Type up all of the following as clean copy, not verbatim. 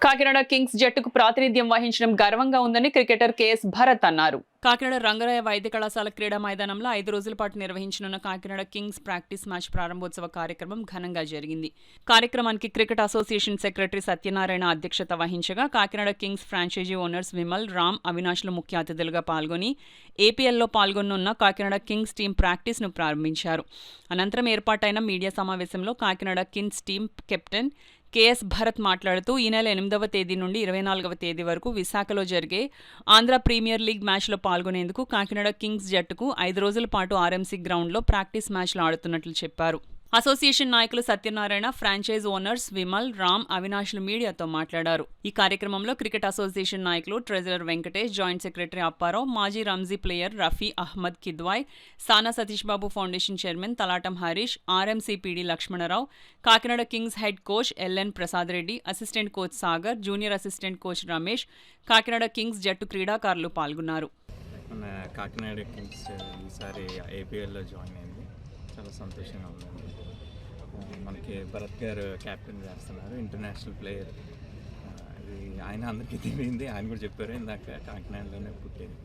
Kakinada Kings జట్టుకు ప్రాతినిధ్యం వహించడం గర్వంగా ఉందని క్రికెటర్ కేఎస్ భరత్ అన్నారు. కాకినాడ రంగరాయ వైద్య కళాశాల క్రీడా మైదానంలో 5 రోజుల పాటు నిర్వహించనున్న కాకినాడ కింగ్స్ ప్రాక్టీస్ మ్యాచ్ ప్రారంభోత్సవ కార్యక్రమం ఘనంగా జరిగింది. కార్యక్రమానికి క్రికెట్ అసోసియేషన్ సెక్రటరీ సత్యనారాయణ అధ్యక్షత వహించగా Kakinada Kings franchisee owners Vimal, Ram, అవినాష్లు ముఖ్య అతిథులుగా పాల్గొని ఏపీఎల్లో పాల్గొనున్న కాకినాడ కింగ్స్ టీం ప్రాక్టీస్ను ప్రారంభించారు. అనంతరం ఏర్పాటైన మీడియా సమావేశంలో Kakinada Kings team captain KS Bharat మాట్లాడుతూ ఈ నెల 8వ తేదీ నుండి 24వ తేదీ వరకు విశాఖలో జరిగే ఆంధ్ర ప్రీమియర్ లీగ్ మ్యాచ్లో పాల్గొనేందుకు కాకినాడ కింగ్స్ జట్టుకు 5 రోజుల పాటు ఆర్ఎంసీ గ్రౌండ్లో ప్రాక్టీస్ మ్యాచ్లు ఆడుతున్నట్లు చెప్పారు. అసోసియేషన్ నాయకులు సత్యనారాయణ, ఫ్రాంచైజ్ ఓనర్స్ విమల్, రామ్, అవినాష్లు మీడియాతో మాట్లాడారు. ఈ కార్యక్రమంలో క్రికెట్ అసోసియేషన్ నాయకులు treasurer Venkatesh, joint secretary Apparao, మాజీ Ranji player Rafi Ahmed Kidwai, Sana Satish Babu foundation chairman Talatam Harish, RMC PD Lakshmanarao, Kakinada kings head coach LN Prasad Reddy, assistant coach Sagar, junior assistant coach Ramesh, Kakinada kings జట్టు క్రీడాకారులు పాల్గొన్నారు. మన కాకినాడ కింగ్స్ ఈసారి ఏపీఎల్లో జాయిన్ అయింది, చాలా సంతోషంగా ఉందండి. మనకి భరత్ గారు క్యాప్టెన్ చేస్తున్నారు, ఇంటర్నేషనల్ ప్లేయర్. ఇది ఆయన అందరికీ తెలియంది, ఆయన కూడా చెప్పారు ఇందాక కాకినాడలోనే పుట్టేది.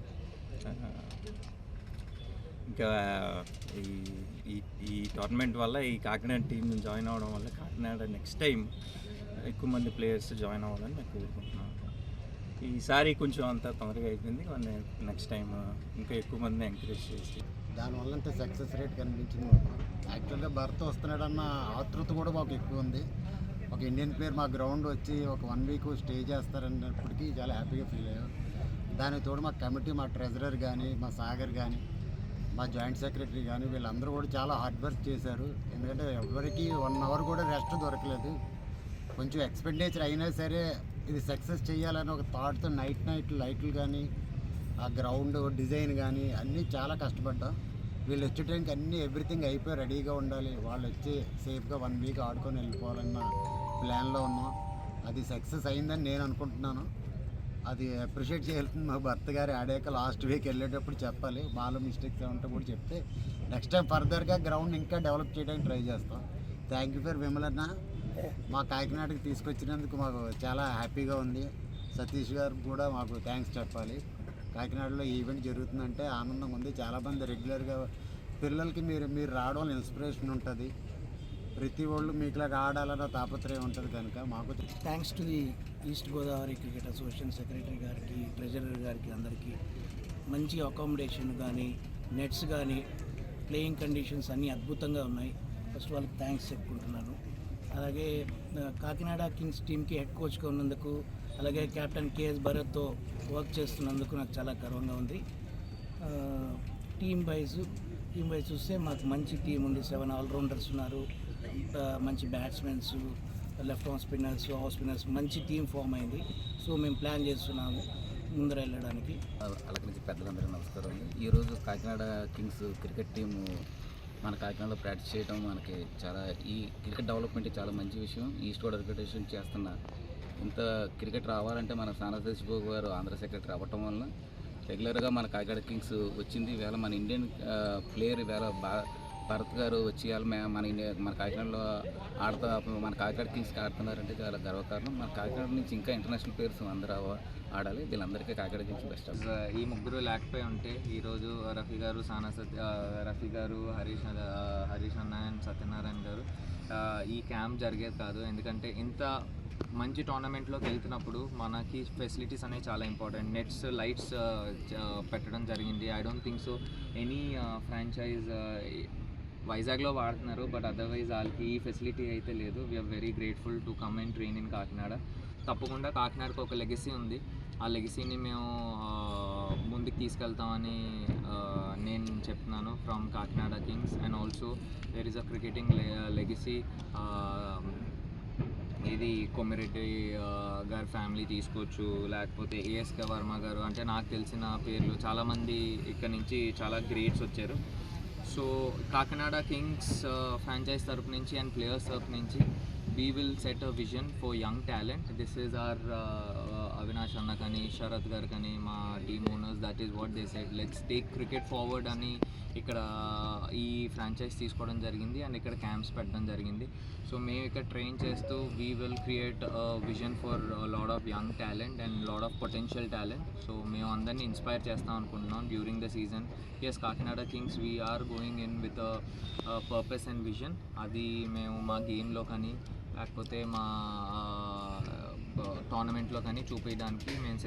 ఇంకా ఈ టోర్నమెంట్ వల్ల ఈ కాకినాడ టీం జాయిన్ అవ్వడం వల్ల కాకినాడ నెక్స్ట్ టైం ఎక్కువ మంది ప్లేయర్స్ జాయిన్ అవ్వాలని నేను కోరుకుంటున్నాను. ఈసారి కొంచెం అంత తొందరగా అయిపోయింది, నెక్స్ట్ టైం ఇంకా ఎక్కువ మంది ఎంకరేజ్ చేసి దానివల్ల అంత సక్సెస్ రేట్ కనిపించింది. యాక్చువల్గా భర్త వస్తున్నాడన్న ఆతృత కూడా మాకు ఎక్కువ ఉంది. ఒక ఇండియన్ ప్లేయర్ మా గ్రౌండ్ వచ్చి ఒక 1 వీక్ స్టే చేస్తారన్నప్పటికీ చాలా హ్యాపీగా ఫీల్ అయ్యాం. దానికి తోడు మా కమిటీ, మా ట్రెజరర్ కానీ, మా సాగర్ కానీ, మా జాయింట్ సెక్రటరీ కానీ వీళ్ళందరూ కూడా చాలా హార్డ్ వర్క్ చేశారు. ఎందుకంటే ఎవరికి 1 అవర్ కూడా రెస్ట్ దొరకలేదు. కొంచెం ఎక్స్పెండిచర్ అయినా సరే ఇది సక్సెస్ చేయాలని ఒక థాట్తో నైట్ లైట్లు కానీ, ఆ గ్రౌండ్ డిజైన్ కానీ అన్నీ చాలా కష్టపడ్డాం. వీళ్ళు వచ్చే టైంకి అన్నీ ఎవ్రీథింగ్ అయిపోయి రెడీగా ఉండాలి, వాళ్ళు వచ్చి సేఫ్గా 1 వీక్ ఆడుకొని వెళ్ళిపోవాలన్న ప్లాన్లో ఉన్నాం. అది సక్సెస్ అయిందని నేను అనుకుంటున్నాను. అది అప్రిషియేట్ చేయాల్సింది మా భర్త గారు. ఆడాక లాస్ట్ వీక్ వెళ్ళేటప్పుడు చెప్పాలి, మాలో మిస్టేక్స్ ఏమంటే కూడా చెప్తే నెక్స్ట్ టైం ఫర్దర్గా గ్రౌండ్ ఇంకా డెవలప్ చేయడానికి ట్రై చేస్తాం. థ్యాంక్ యూ ఫర్ విమలన్న, మా కాకినాడకి తీసుకొచ్చినందుకు మాకు చాలా హ్యాపీగా ఉంది. సతీష్ గారు కూడా మాకు థ్యాంక్స్ చెప్పాలి. కాకినాడలో ఈవెంట్ జరుగుతుందంటే ఆనందంగా ఉంది. చాలామంది రెగ్యులర్గా పిల్లలకి మీరు రావడం ఇన్స్పిరేషన్ ఉంటుంది. ప్రతి వాళ్ళు మీకులాగా ఆడాలన్న తాపత్రయం ఉంటుంది. కనుక మాకు thanks to the east Godavari cricket association secretary గారికి, ట్రెజరర్ గారికి, అందరికీ మంచి అకామిడేషన్ కానీ, నెట్స్ కానీ, ప్లేయింగ్ కండిషన్స్ అన్నీ అద్భుతంగా ఉన్నాయి. ఫస్ట్ వాళ్ళకి థ్యాంక్స్ చెప్పుకుంటున్నాను. అలాగే కాకినాడ కింగ్స్ టీంకి హెడ్ కోచ్గా ఉన్నందుకు, అలాగే కెప్టెన్ కేఎస్ భరత్తో వర్క్ చేస్తున్నందుకు నాకు చాలా గర్వంగా ఉంది. టీం వైజ్ చూస్తే మాకు మంచి టీం ఉంది. 7 ఆల్రౌండర్స్ ఉన్నారు, మంచి batsmen, left arm spinners, of spinners, మంచి టీం ఫామ్ అయింది. సో మేము ప్లాన్ చేస్తున్నాము ముందర వెళ్ళడానికి. అలాగే నుంచి పెద్దలందరూ నమస్కారం అండి. ఈరోజు కాకినాడ కింగ్స్ క్రికెట్ టీము మన కాకినాడలో ప్రాక్టీస్ చేయడం మనకి చాలా, ఈ క్రికెట్ డెవలప్మెంట్ చాలా మంచి విషయం. ఈస్ట్ గోదావరి క్రికెట్ చేస్తున్న ఇంత క్రికెట్ రావాలంటే మన సానా సతీష్ బాబు గారు ఆంధ్ర సెక్రటరీ అవ్వటం వలన రెగ్యులర్గా మన కాకినాడ కింగ్స్ వచ్చింది. ఈవేళ మన ఇండియన్ ప్లేయర్ ఈవేళ భరత్ గారు వచ్చి మన కాకినాడలో మన కాకినాడ కింగ్స్కి ఆడుతున్నారంటే చాలా గర్వకారణం. మన కాకినాడ నుంచి ఇంకా ఇంటర్నేషనల్ ప్లేయర్స్ అందరూ ఆడాలి. వీళ్ళందరికీ కాకినాడ కింగ్స్ బెస్ట్. ఈ ముగ్గురు లేకపోయి ఉంటే ఈరోజు రఫీ గారు, రఫీ గారు, హరీష్ అన్న అండ్ సత్యనారాయణ గారు ఈ క్యాంప్ జరిగేది కాదు. ఎందుకంటే ఇంత మంచి టోర్నమెంట్లోకి వెళ్తున్నప్పుడు మనకి ఫెసిలిటీస్ అనేవి చాలా ఇంపార్టెంట్. నెట్స్, లైట్స్ పెట్టడం జరిగింది. I don't think so any franchise వైజాగ్లో వాడుతున్నారు, బట్ అదర్వైజ్ వాళ్ళకి ఈ ఫెసిలిటీ అయితే లేదు. We are very grateful to come and train in Kakinada. తప్పకుండా కాకినాడకు ఒక లెగసీ ఉంది, ఆ లెగసీని మేము ముందుకు తీసుకెళ్తామని నేను చెప్తున్నాను from Kakinada kings. And also there is a cricketing legacy. ఇది కొమ్మిరెడ్డి గారి ఫ్యామిలీ తీసుకోవచ్చు, లేకపోతే ఏఎస్కే వర్మ గారు, అంటే నాకు తెలిసిన పేర్లు చాలామంది ఇక్కడ నుంచి చాలా గ్రేట్స్ వచ్చారు. సో కాకినాడ కింగ్స్ ఫ్రాంచైజ్ తరపు నుంచి అండ్ ప్లేయర్స్ తరపు నుంచి we will set a vision for young talent. This is our Avinash Anna kani, Sharath gar kani, ma team owners, that is what they said. Let's take cricket forward ani ఇక్కడ ఈ franchise తీసుకోవడం జరిగింది and ఇక్కడ camps పెట్టడం జరిగింది. So మేము ఇక్కడ train చేస్తూ we will create vision for lot of young talent and lot of potential talent. So మేము అందరినీ ఇన్స్పైర్ చేస్తాం అనుకుంటున్నాం during the season. Yes, Kakinada kings we are going in with purpose and vision. అది మేము మా గేమ్లో కానీ లేకపోతే మా టోర్నమెంట్లో కానీ చూపించడానికి మేము